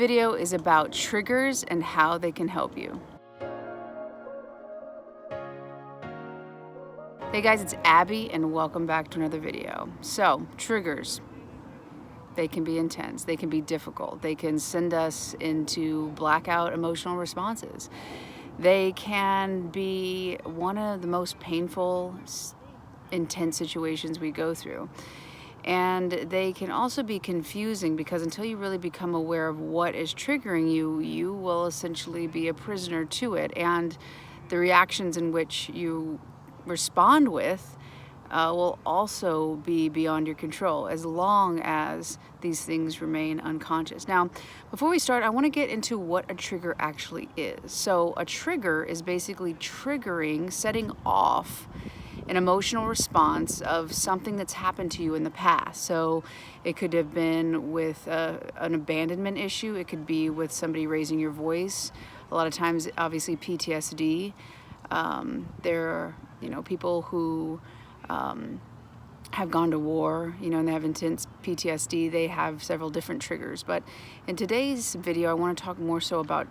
video is about triggers and how they can help you. Hey guys, it's Abby and welcome back to another video. So, triggers. They can be intense, they can be difficult, they can send us into blackout emotional responses. They can be one of the most painful, intense situations we go through. And they can also be confusing because until you really become aware of what is triggering you, you will essentially be a prisoner to it. And the reactions in which you respond with will also be beyond your control as long as these things remain unconscious. Now, before we start, I want to get into what a trigger actually is. So a trigger is basically triggering, setting off an emotional response of something that's happened to you in the past. So it could have been with an abandonment issue. It could be with somebody raising your voice. A lot of times, obviously, PTSD. There are, people who have gone to war, and they have intense PTSD. They have several different triggers. But in today's video, I want to talk more so about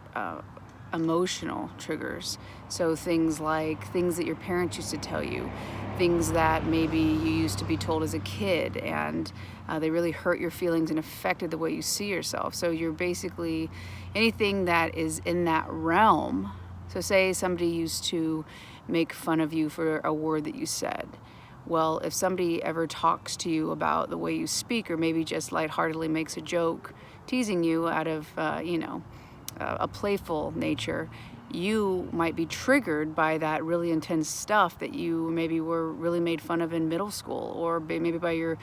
emotional triggers. So things that your parents used to tell you, things that maybe you used to be told as a kid, and they really hurt your feelings and affected the way you see yourself. So you're basically anything that is in that realm. So say somebody used to make fun of you for a word that you said. Well, if somebody ever talks to you about the way you speak, or maybe just lightheartedly makes a joke teasing you out of, a playful nature, you might be triggered by that really intense stuff that you maybe were really made fun of in middle school, or maybe by your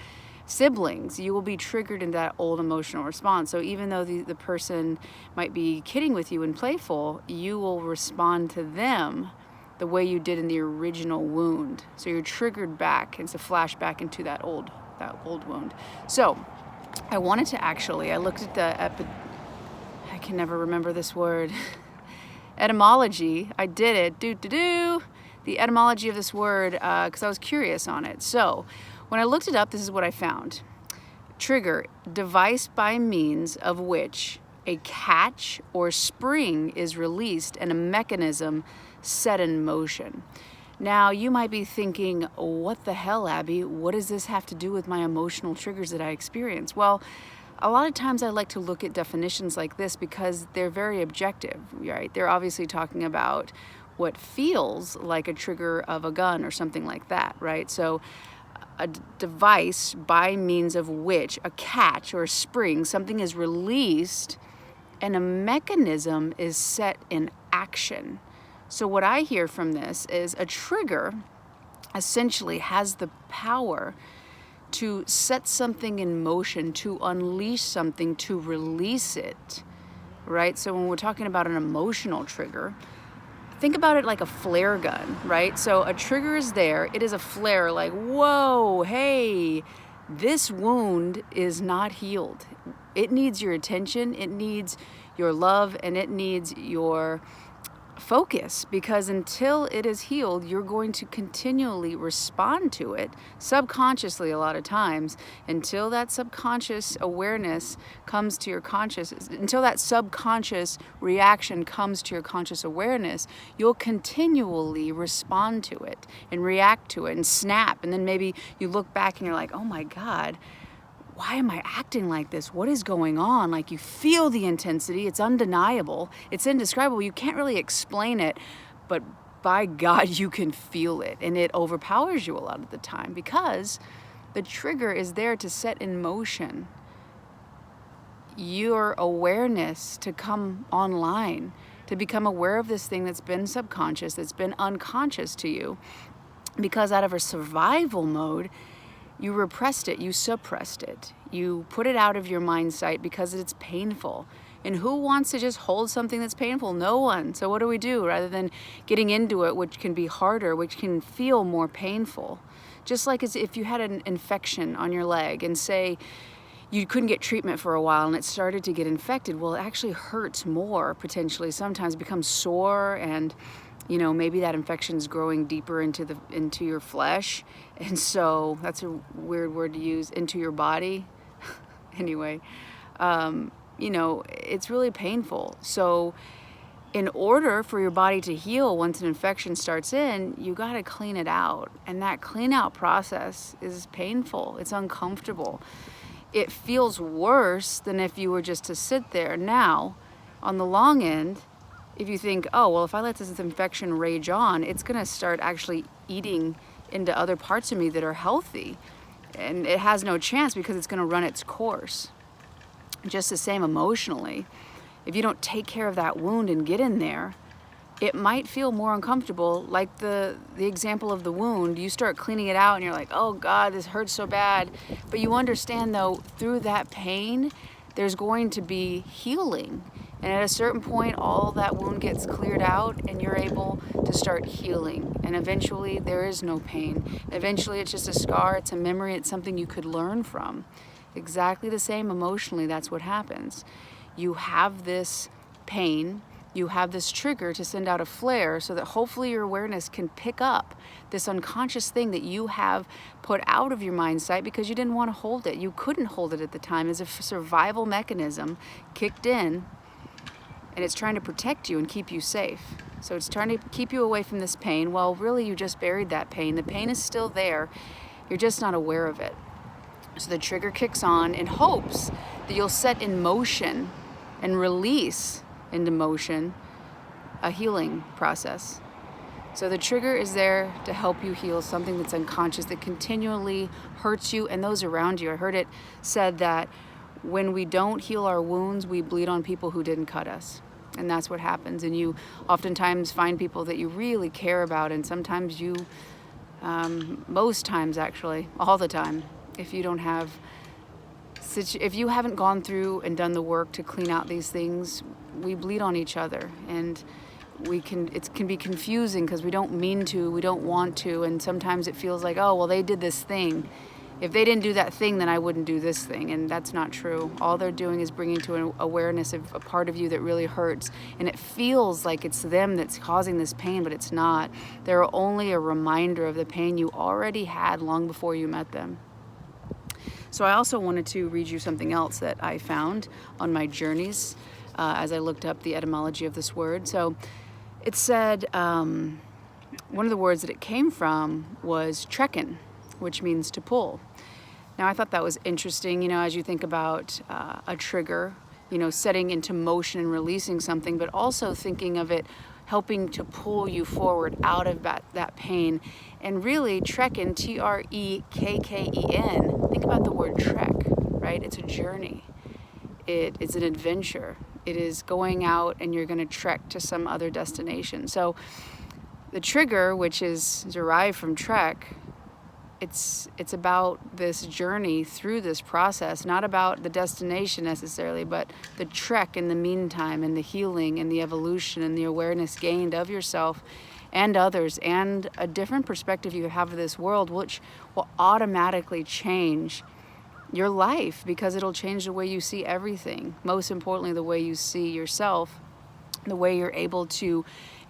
siblings. You will be triggered in that old emotional response. So even though the person might be kidding with you and playful, you will respond to them the way you did in the original wound. So you're triggered back. It's a flashback into that old wound. So I wanted to I looked at I can never remember this word. Etymology. I did it. The etymology of this word because I was curious on it. So when I looked it up, this is what I found. Trigger, device by means of which a catch or spring is released and a mechanism set in motion. Now, you might be thinking, what the hell, Abby? What does this have to do with my emotional triggers that I experience? Well, a lot of times I like to look at definitions like this because they're very objective, right? They're obviously talking about what feels like a trigger of a gun or something like that, right? So a device by means of which a catch or a spring, something is released and a mechanism is set in action. So what I hear from this is a trigger essentially has the power to set something in motion, to unleash something, to release it, right? So when we're talking about an emotional trigger, think about it like a flare gun, right? So a trigger is there. It is a flare, like, whoa, hey, this wound is not healed. It needs your attention, it needs your love, and it needs your focus, because until it is healed, you're going to continually respond to it subconsciously a lot of times until that subconscious awareness comes to your conscious, until that subconscious reaction comes to your conscious awareness, you'll continually respond to it and react to it and snap. And then maybe you look back and you're like, oh my God, why am I acting like this? What is going on? Like, you feel the intensity. It's undeniable. It's indescribable. You can't really explain it, but by God, you can feel it. And it overpowers you a lot of the time because the trigger is there to set in motion your awareness to come online, to become aware of this thing that's been subconscious, that's been unconscious to you. Because out of a survival mode, you repressed it, you suppressed it, you put it out of your mind sight because it's painful. And who wants to just hold something that's painful? No one. So what do we do? Rather than getting into it, which can be harder, which can feel more painful. Just like as if you had an infection on your leg and say you couldn't get treatment for a while and it started to get infected, well, it actually hurts more potentially. Sometimes it becomes sore, and maybe that infection is growing deeper into your flesh. And so that's a weird word to use, into your body. Anyway, it's really painful. So in order for your body to heal once an infection starts in, you got to clean it out. And that clean out process is painful. It's uncomfortable. It feels worse than if you were just to sit there. Now, on the long end, if you think, oh, well, if I let this infection rage on, it's going to start actually eating into other parts of me that are healthy. And it has no chance because it's going to run its course. Just the same emotionally. If you don't take care of that wound and get in there, it might feel more uncomfortable. Like the example of the wound, you start cleaning it out and you're like, oh God, this hurts so bad. But you understand though, through that pain, there's going to be healing. And at a certain point, all that wound gets cleared out and you're able to start healing. And eventually there is no pain. Eventually it's just a scar, it's a memory, it's something you could learn from. Exactly the same emotionally, that's what happens. You have this pain, you have this trigger to send out a flare so that hopefully your awareness can pick up this unconscious thing that you have put out of your mind sight because you didn't want to hold it. You couldn't hold it at the time as a survival mechanism kicked in, and it's trying to protect you and keep you safe. So it's trying to keep you away from this pain. Well, really you just buried that pain. The pain is still there. You're just not aware of it. So the trigger kicks on in hopes that you'll set in motion and release into motion a healing process. So the trigger is there to help you heal something that's unconscious that continually hurts you and those around you. I heard it said that when we don't heal our wounds, we bleed on people who didn't cut us. And that's what happens. And you oftentimes find people that you really care about, and sometimes you, most times actually, all the time, if you don't have, if you haven't gone through and done the work to clean out these things, we bleed on each other, and it can be confusing because we don't mean to, we don't want to, and sometimes it feels like, oh, well, they did this thing. If they didn't do that thing, then I wouldn't do this thing, and that's not true. All they're doing is bringing to an awareness of a part of you that really hurts, and it feels like it's them that's causing this pain, but it's not. They're only a reminder of the pain you already had long before you met them. So I also wanted to read you something else that I found on my journeys as I looked up the etymology of this word. So it said, one of the words that it came from was trekken, which means to pull. Now I thought that was interesting, as you think about a trigger, setting into motion and releasing something, but also thinking of it helping to pull you forward out of that pain. And really, trekken, Trekken, think about the word trek, right? It's a journey. It's an adventure. It is going out and you're going to trek to some other destination. So the trigger, which is derived from trek, it's about this journey through this process, not about the destination necessarily, but the trek in the meantime, and the healing and the evolution and the awareness gained of yourself and others, and a different perspective you have of this world, which will automatically change your life because it'll change the way you see everything. Most importantly, the way you see yourself, the way you're able to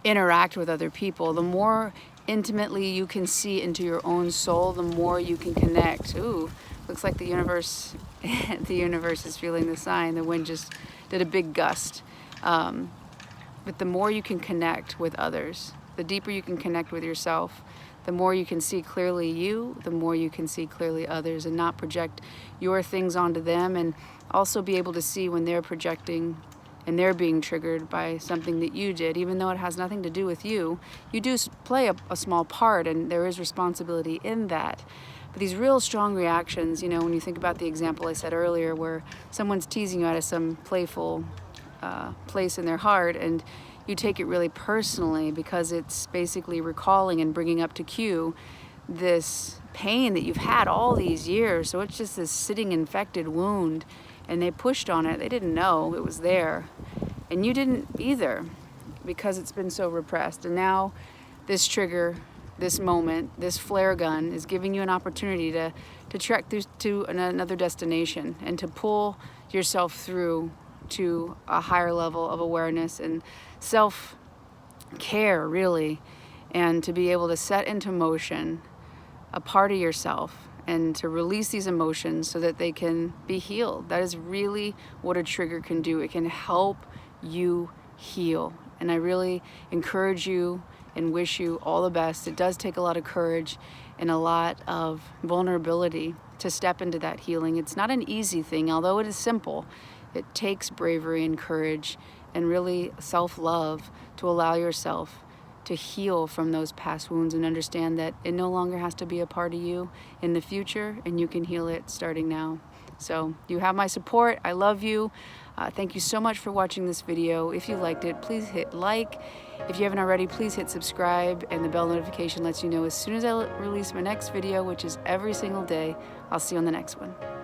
interact with other people. The more intimately you can see into your own soul, the more you can connect. Ooh, looks like the universe is feeling the sign. The wind just did a big gust. But the more you can connect with others, the deeper you can connect with yourself, the more you can see clearly you, the more you can see clearly others, and not project your things onto them, and also be able to see when they're projecting and they're being triggered by something that you did, even though it has nothing to do with you. You do play a small part, and there is responsibility in that. But these real strong reactions, when you think about the example I said earlier, where someone's teasing you out of some playful place in their heart, and you take it really personally because it's basically recalling and bringing up to cue this pain that you've had all these years. So it's just this sitting infected wound, and they pushed on it. They didn't know it was there, and you didn't either, because it's been so repressed. And now this trigger, this moment, this flare gun is giving you an opportunity to trek through to another destination and to pull yourself through to a higher level of awareness and self-care, really, and to be able to set into motion a part of yourself and to release these emotions so that they can be healed. That is really what a trigger can do. It can help you heal. And I really encourage you and wish you all the best. It does take a lot of courage and a lot of vulnerability to step into that healing. It's not an easy thing, although it is simple. It takes bravery and courage and really self-love to allow yourself to heal from those past wounds and understand that it no longer has to be a part of you in the future, and you can heal it starting now. So you have my support. I love you. Thank you so much for watching this video. If you liked it, please hit like. If you haven't already, please hit subscribe, and the bell notification lets you know as soon as I release my next video, which is every single day. I'll see you on the next one.